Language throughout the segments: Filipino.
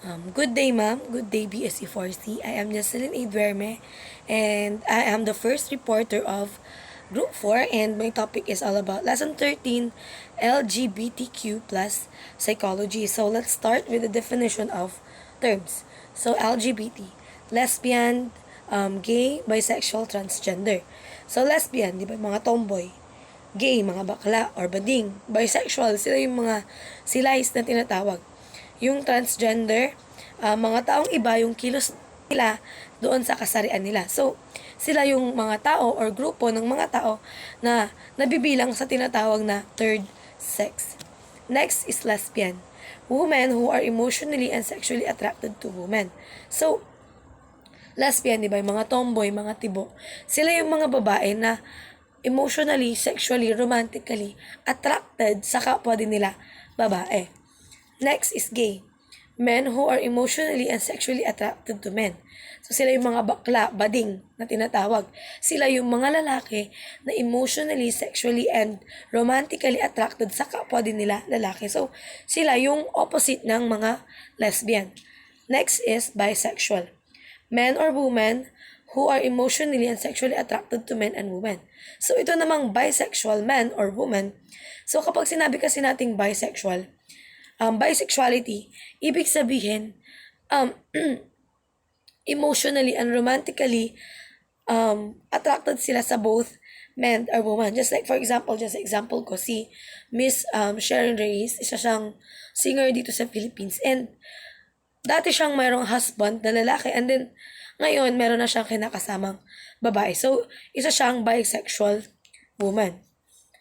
Good day, ma'am. Good day, BSC4C. I am Jocelyn A. Duerme, and I am the first reporter of Group 4, and my topic is all about Lesson 13, LGBTQ plus psychology. So let's start with the definition of terms. So LGBT, lesbian, gay, bisexual, transgender. So lesbian, di ba, mga tomboy. Gay, mga bakla or bading. Bisexual, sila yung mga silays na tinatawag. Yung transgender, mga taong iba yung kilos nila doon sa kasarian nila. So, sila yung mga tao or grupo ng mga tao na nabibilang sa tinatawag na third sex. Next is lesbian. Women who are emotionally and sexually attracted to women. So, lesbian, di ba? Yung mga tomboy, mga tibo. Sila yung mga babae na emotionally, sexually, romantically attracted sa kapwa din nila babae. Next is gay. Men who are emotionally and sexually attracted to men. So sila yung mga bakla, bading na tinatawag. Sila yung mga lalaki na emotionally, sexually, and romantically attracted sa kapwa din nila lalaki. So sila yung opposite ng mga lesbian. Next is bisexual. Men or women who are emotionally and sexually attracted to men and women. So ito namang bisexual man or woman. So kapag sinabi kasi nating bisexual, bisexuality, ibig sabihin, um, emotionally and romantically attracted sila sa both men or women. Just like, for example, ko, si Miss Sharon Reyes, isa siyang singer dito sa Philippines. And dati siyang mayroong husband na lalaki. And then, ngayon, meron na siyang kinakasamang babae. So, isa siyang bisexual woman.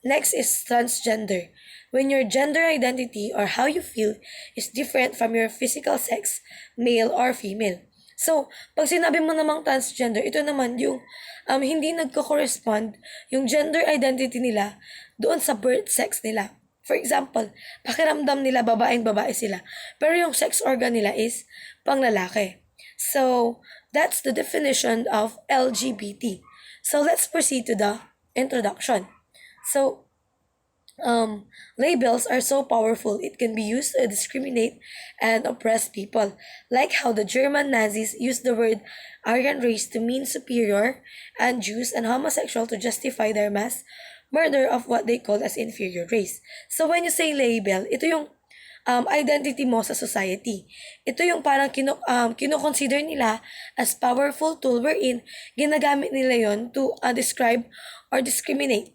Next is transgender. When your gender identity or how you feel is different from your physical sex, male or female. So, pag sinabi mo namang transgender, ito naman yung hindi nagko-correspond yung gender identity nila doon sa birth sex nila. For example, pakiramdam nila babaeng-babae sila, pero yung sex organ nila is panglalaki. So, that's the definition of LGBT. So, let's proceed to the introduction. So, labels are so powerful it can be used to discriminate and oppress people, like how the German Nazis used the word Aryan race to mean superior, and Jews and homosexual to justify their mass murder of what they called as inferior race. So when you say label, ito yung identity mo sa society. Ito yung parang kino-consider nila as powerful tool wherein ginagamit nila yon to describe or discriminate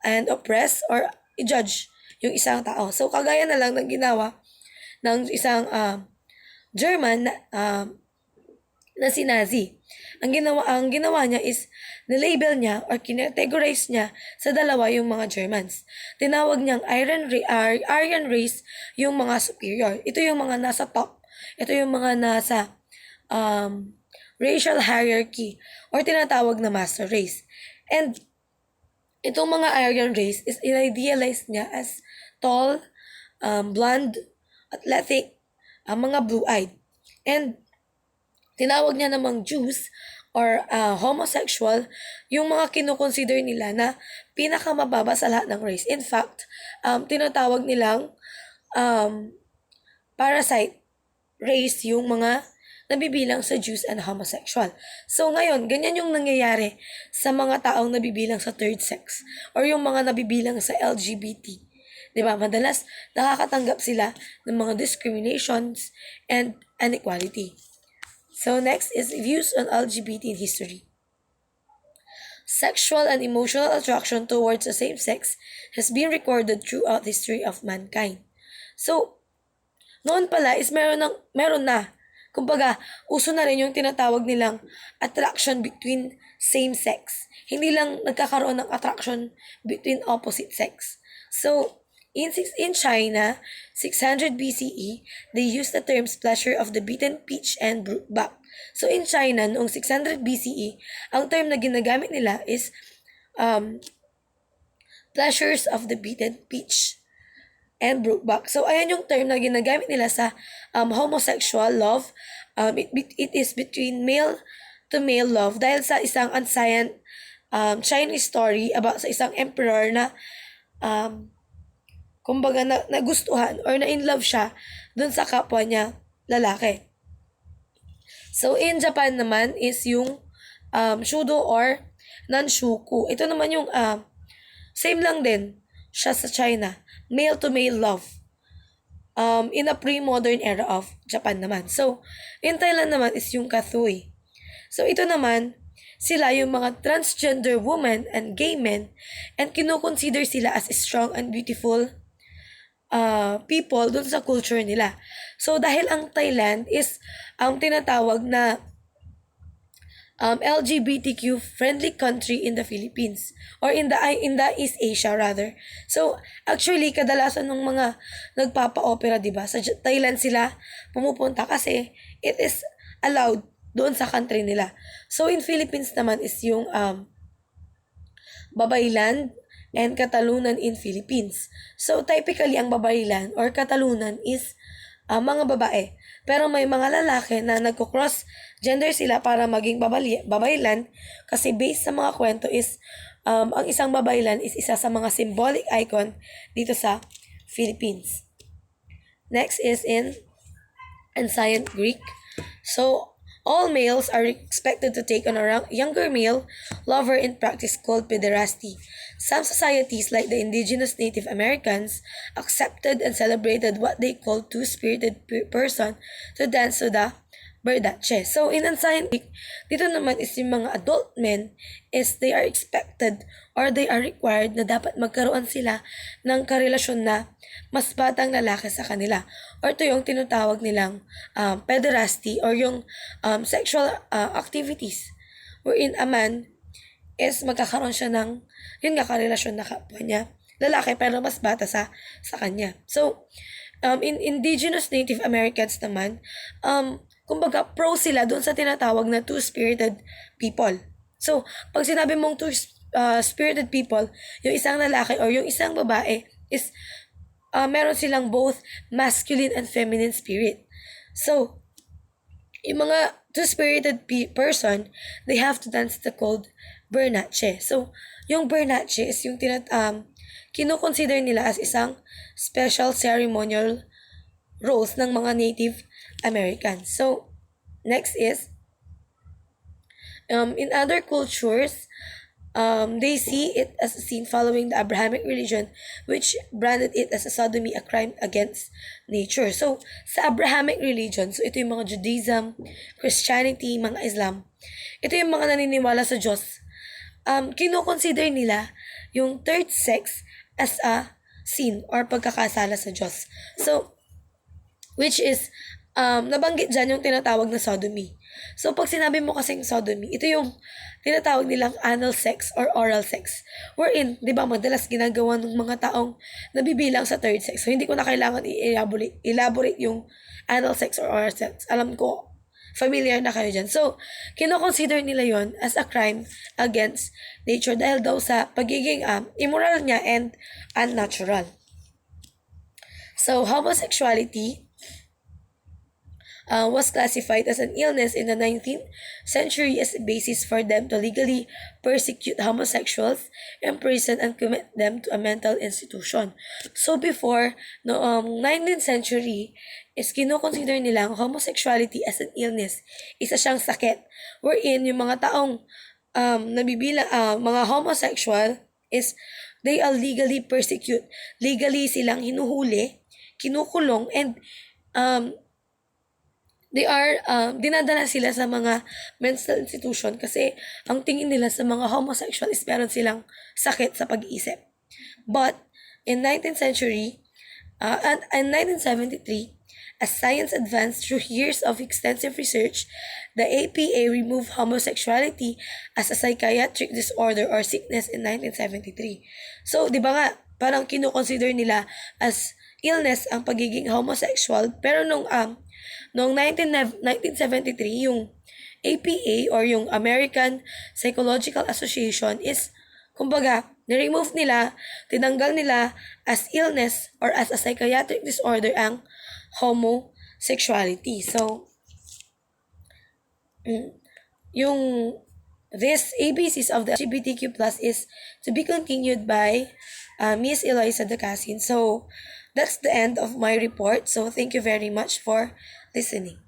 and oppress or i-judge yung isang tao. So, kagaya na lang ng ginawa ng isang German na si Nazi. Ang ginawa niya is nilabel niya or kinategorize niya sa dalawa yung mga Germans. Tinawag niyang Aryan race yung mga superior. Ito yung mga nasa top. Ito yung mga nasa racial hierarchy or tinatawag na master race. And itong mga Aryan race is idealized niya as tall, blonde, athletic, mga blue-eyed. And tinawag niya namang Jews or homosexual yung mga kinukonsider nila na pinakamababa sa lahat ng race. In fact, tinatawag nilang parasite race yung mga nabibilang sa Jews and homosexual. So ngayon, ganyan yung nangyayari sa mga taong nabibilang sa third sex or yung mga nabibilang sa LGBT. Diba? Madalas nakakatanggap sila ng mga discriminations and inequality. So next is views on LGBT in history. Sexual and emotional attraction towards the same sex has been recorded throughout the history of mankind. So, noon pala is meron na. Kumbaga, uso na rin yung tinatawag nilang attraction between same sex. Hindi lang nagkakaroon ng attraction between opposite sex. So, in China, 600 BCE, they used the terms pleasure of the beaten pitch and brookback. So, in China, noong 600 BCE, ang term na ginagamit nila is pleasures of the beaten pitch and brookback. So, ayan yung term na ginagamit nila sa homosexual love. It is between male to male love dahil sa isang ancient Chinese story about sa isang emperor na kumbaga nagustuhan or na in love siya dun sa kapwa niya lalaki. So, in Japan naman is yung shudo or nanshuku. Ito naman yung same lang din siya sa China. Male to male love. In a pre-modern era of Japan naman. So, in Thailand naman is yung kathoy. So, ito naman, sila yung mga transgender women and gay men and kinoconsider sila as strong and beautiful people dun sa culture nila. So, dahil ang Thailand is ang tinatawag na LGBTQ friendly country in the Philippines or in the East Asia rather. So actually kadalasan ng mga nagpapa-opera 'di ba sa Thailand sila pumupunta kasi it is allowed doon sa country nila. So in Philippines naman is yung Babaylan and Katalunan in Philippines. So typically ang Babaylan or Katalunan is mga babae. Pero may mga lalaki na nagko-cross gender sila para maging babaylan kasi based sa mga kwento is ang isang babaylan is isa sa mga symbolic icon dito sa Philippines. Next is in Ancient Greek. So, all males are expected to take on a younger male lover in practice called pederasty. Some societies, like the indigenous Native Americans, accepted and celebrated what they called two-spirited person to dance to the berdache. So, in Ancient Greek, dito naman is yung mga adult men is they are expected or they are required na dapat magkaroon sila ng karelasyon na mas batang lalaki sa kanila. Or ito yung tinatawag nilang pederasty or yung sexual activities wherein a man is magkakaroon siya ng yun nga karelasyon na kapwa niya lalaki pero mas bata sa kanya. So, in indigenous Native Americans naman, kumbaga pro sila doon sa tinatawag na two-spirited people. So, pag sinabi mong two-spirited people, yung isang lalaki or yung isang babae is meron silang both masculine and feminine spirit. So, yung mga two-spirited person, they have to dance the called bernache. So, yung bernache is yung kino-consider nila as isang special ceremonial roles ng mga Native Americans. So, next is, in other cultures, they see it as a sin following the Abrahamic religion, which branded it as a sodomy, a crime against nature. So, sa Abrahamic religion, so ito yung mga Judaism, Christianity, mga Islam, ito yung mga naniniwala sa Diyos. Kino-consider nila yung third sex as a sin or pagkakasala sa Diyos. So, which is, nabanggit dyan yung tinatawag na sodomy. So, pag sinabi mo kasing sodomy, ito yung tinatawag nilang anal sex or oral sex. Wherein, di ba, madalas ginagawa ng mga taong nabibilang sa third sex. So, hindi ko na kailangan elaborate yung anal sex or oral sex. Alam ko, familiar na kayo dyan. So, kino-consider nila yon as a crime against nature dahil daw sa pagiging immoral niya and unnatural. So, homosexuality was classified as an illness in the 19th century as a basis for them to legally persecute homosexuals, imprison, and commit them to a mental institution. So before, no 19th century, is kino-consider nilang homosexuality as an illness. Isa siyang sakit. Wherein yung mga taong mga homosexual is they are legally persecute. Legally silang hinuhuli, kinukulong, and they are, dinadala sila sa mga mental institution kasi ang tingin nila sa mga homosexual is meron silang sakit sa pag-iisip. But, in 19th century, and in 1973, as science advanced through years of extensive research, the APA removed homosexuality as a psychiatric disorder or sickness in 1973. So, di ba nga, parang kino-consider nila as illness ang pagiging homosexual, pero noong 1973, yung APA or yung American Psychological Association is, kumbaga, ni-remove nila, tinanggal nila as illness or as a psychiatric disorder ang homosexuality. So, yung this ABCs of the LGBTQ plus is to be continued by Miss Eloisa Dacasin. So, that's the end of my report. So thank you very much for listening.